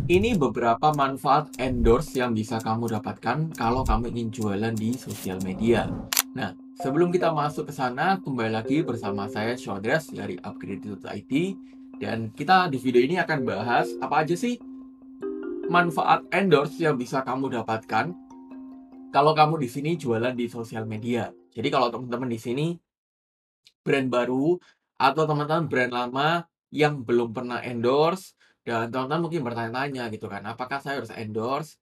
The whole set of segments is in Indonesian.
Ini beberapa manfaat endorse yang bisa kamu dapatkan kalau kamu ingin jualan di sosial media. Nah, sebelum kita masuk ke sana, kembali lagi bersama saya Shodres dari Upgrade.IT, dan kita di video ini akan bahas apa aja sih manfaat endorse yang bisa kamu dapatkan kalau kamu di sini jualan di sosial media. Jadi kalau teman-teman di sini brand baru atau teman-teman brand lama yang belum pernah endorse dan teman-teman mungkin bertanya-tanya gitu kan, apakah saya harus endorse?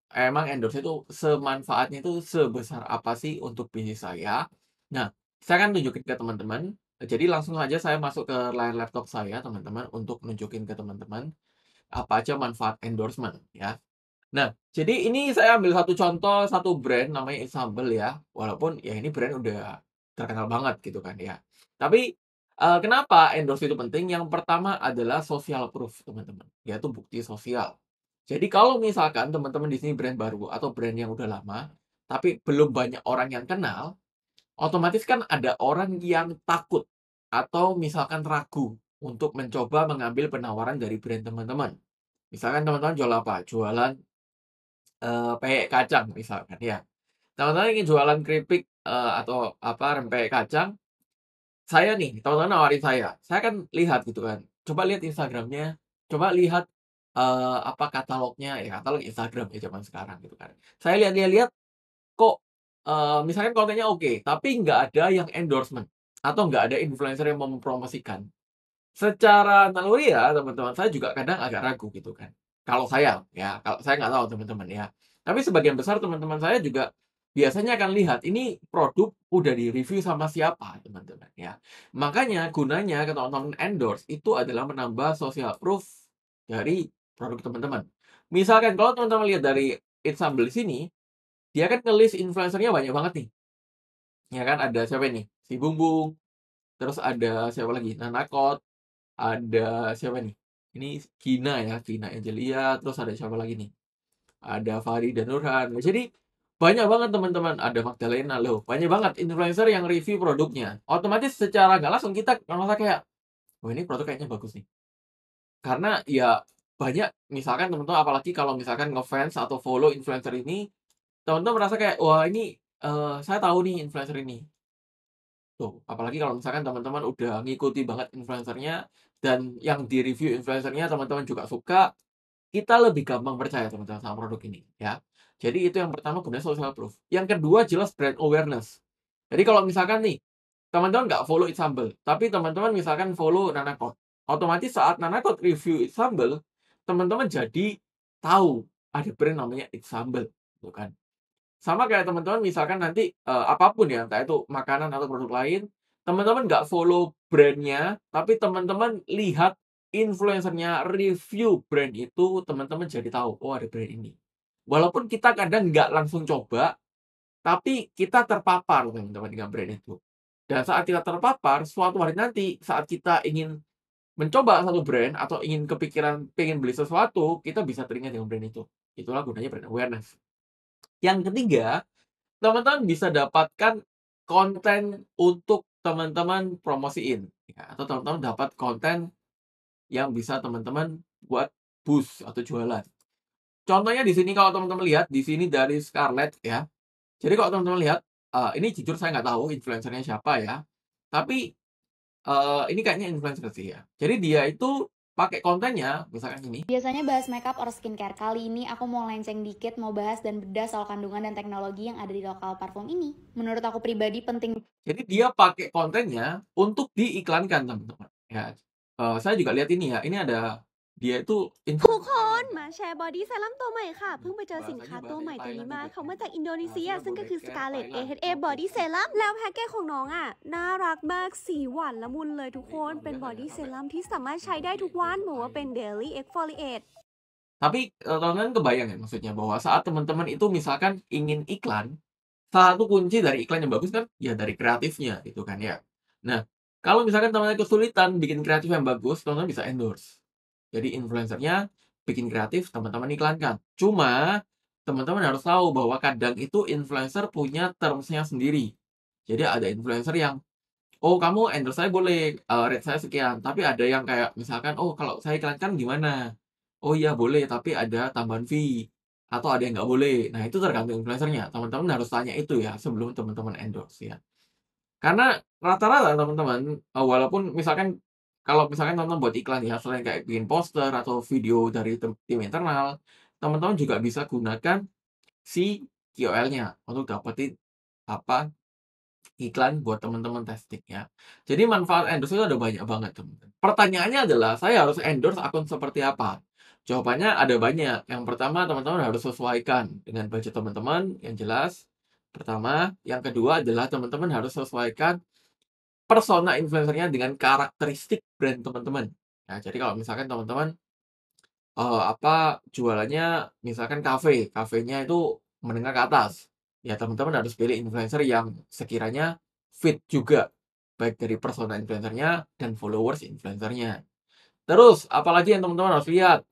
Emang endorse itu semanfaatnya itu sebesar apa sih untuk bisnis saya? Nah, saya akan tunjukin ke teman-teman. Jadi langsung saja saya masuk ke layar laptop saya, teman-teman, untuk nunjukin ke teman-teman apa aja manfaat endorsement ya. Nah, jadi ini saya ambil satu contoh, satu brand namanya Ensemble ya. Walaupun ya ini brand udah terkenal banget gitu kan ya. Tapi, kenapa endorse itu penting? Yang pertama adalah social proof, teman-teman, yaitu bukti sosial. Jadi kalau misalkan teman-teman di sini brand baru atau brand yang udah lama, tapi belum banyak orang yang kenal, otomatis kan ada orang yang takut atau misalkan ragu untuk mencoba mengambil penawaran dari brand teman-teman. Misalkan teman-teman jual apa? Jualan peyek kacang misalkan ya. Teman-teman ingin jualan keripik, atau apa, rempeyek kacang, saya nih, teman-teman nawarin saya kan lihat gitu kan, coba lihat Instagram-nya, coba lihat, apa, katalognya, ya katalog Instagram ya zaman sekarang gitu kan. Saya lihat-lihat, kok, misalkan kontennya oke, tapi nggak ada yang endorsement, atau nggak ada influencer yang mempromosikan. Secara naluri ya, teman-teman saya juga kadang agak ragu gitu kan. Kalau saya, ya, kalau saya nggak tahu teman-teman ya. Tapi sebagian besar teman-teman saya juga biasanya akan lihat, ini produk udah di-review sama siapa, teman-teman, ya. Makanya gunanya ke teman-teman endorse itu adalah menambah social proof dari produk teman-teman. Misalkan kalau teman-teman lihat dari Ensemble di sini, dia kan nge-list influencer-nya banyak banget nih, ya kan. Ada siapa ini, si Bungbung, terus ada siapa lagi, Nanakot, ada siapa nih? Ini Gina ya, Gina Angelia, terus ada siapa lagi nih? Ada Fahri dan Nurhan. Nah, jadi banyak banget teman-teman, ada Magdalena loh, banyak banget influencer yang review produknya. Otomatis secara nggak langsung kita ngerasa kayak, "Wah, ini produk kayaknya bagus nih." Karena ya banyak misalkan teman-teman apalagi kalau misalkan ngefans atau follow influencer ini, teman-teman merasa kayak, "Wah, ini, saya tahu nih influencer ini." Tuh, apalagi kalau misalkan teman-teman udah ngikuti banget influencer-nya dan yang di-review influencer-nya teman-teman juga suka, kita lebih gampang percaya teman-teman sama produk ini, ya. Jadi itu yang pertama gunanya social proof. Yang kedua jelas brand awareness. Jadi kalau misalkan nih, teman-teman nggak follow It's Humble, tapi teman-teman misalkan follow Nanakot. Otomatis saat Nanakot review It's Humble, teman-teman jadi tahu ada brand namanya It's Humble, gitu kan. Sama kayak teman-teman misalkan nanti, apa ya, entah itu makanan atau produk lain, teman-teman nggak follow brand-nya, tapi teman-teman lihat influencer-nya review brand itu, teman-teman jadi tahu, "Oh, ada brand ini." Walaupun kita kadang nggak langsung coba, tapi kita terpapar teman-teman dengan brand itu. Dan saat kita terpapar, suatu hari nanti saat kita ingin mencoba satu brand atau ingin kepikiran pengen beli sesuatu, kita bisa teringat dengan brand itu. Itulah gunanya brand awareness. Yang ketiga, teman-teman bisa dapatkan konten untuk teman-teman promosiin, ya, atau teman-teman dapat konten yang bisa teman-teman buat boost atau jualan. Contohnya di sini kalau teman-teman lihat, di sini dari Scarlett ya. Jadi kalau teman-teman lihat, ini jujur saya nggak tahu influencer-nya siapa ya, tapi, ini kayaknya influencer sih ya. Jadi dia itu pakai kontennya, misalkan ini. Biasanya bahas makeup or skincare. Kali ini aku mau lenceng dikit, mau bahas dan bedah soal kandungan dan teknologi yang ada di lokal parfum ini. Menurut aku pribadi penting. Jadi dia pakai kontennya untuk diiklankan teman-teman, ya. Saya juga lihat ini ya, ini ada dia itu ทุก influencer คน Thailand มา ya. แชร์บอดี้เซรั่มตัวใหม่ค่ะ เพิ่งไปเจอสินค้า Bahasanya ตัวใหม่ bahasanya ตัวนี้ Thailand มา juga เขา ya. มาจากอินโดนีเซีย Rahasia ซึ่งก็คือ Bodega Scarlett Thailand, AHA Body oke. Serum แล้วแพ็กเกจของน้องอ่ะ น่ารักมาก สีหวานละมุนเลยทุกคน เป็นบอดี้เซรั่มที่สามารถใช้ได้ทุกวันบอกว่าเป็น Daily Exfoliate Tapi, teman-teman kebayang ya maksudnya bahwa saat teman-teman itu misalkan ingin iklan, salah satu kunci dari iklan yang bagus kan, ya dari kreatifnya gitu kan ya. Nah, kalau misalkan teman-teman kesulitan bikin kreatif yang bagus, teman-teman bisa endorse. Jadi influencer-nya bikin kreatif, teman-teman iklankan. Cuma, teman-teman harus tahu bahwa kadang itu influencer punya terms-nya sendiri. Jadi ada influencer yang, "Oh, kamu endorse saya boleh, rate saya sekian." Tapi ada yang kayak misalkan, "Oh, kalau saya iklankan gimana?" oh iya boleh, tapi ada tambahan fee, atau ada yang nggak boleh. Nah, itu tergantung influencer-nya. Teman-teman harus tanya itu ya sebelum teman-teman endorse ya. Karena rata-rata teman-teman, walaupun misalkan kalau misalkan teman-teman buat iklan ya, selain kayak bikin poster atau video dari tim internal, teman-teman juga bisa gunakan si KOL-nya untuk dapetin apa, iklan buat teman-teman testing ya. Jadi manfaat endorse itu ada banyak banget, teman-teman. Pertanyaannya adalah, saya harus endorse akun seperti apa? Jawabannya ada banyak. Yang pertama, teman-teman harus sesuaikan dengan budget teman-teman yang jelas. Pertama, yang kedua adalah teman-teman harus sesuaikan persona influencer-nya dengan karakteristik brand teman-teman. Nah, jadi kalau misalkan teman-teman, jualannya misalkan kafenya itu menengah ke atas, ya teman-teman harus pilih influencer yang sekiranya fit juga, baik dari persona influencer-nya dan followers influencer-nya. Terus apalagi yang teman-teman harus lihat,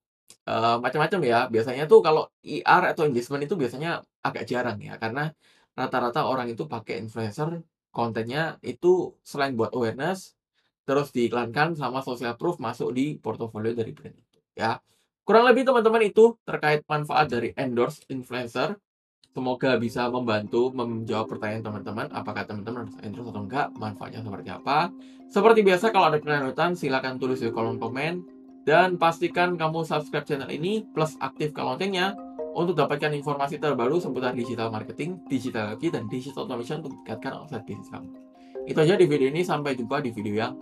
macam-macam ya, biasanya tuh kalau IR atau engagement itu biasanya agak jarang ya, karena rata-rata orang itu pakai influencer, kontennya itu selain buat awareness, terus diiklankan sama social proof masuk di portofolio dari brand itu, ya. Kurang lebih teman-teman itu terkait manfaat dari endorse influencer. Semoga bisa membantu menjawab pertanyaan teman-teman, apakah teman-teman harus endorse atau enggak, manfaatnya seperti apa. Seperti biasa kalau ada kelanjutan silakan tulis di kolom komen, dan pastikan kamu subscribe channel ini plus aktifkan loncengnya untuk dapatkan informasi terbaru seputar digital marketing, digital dan digital automation untuk meningkatkan omset bisnis kamu. Itu aja di video ini, sampai jumpa di video yang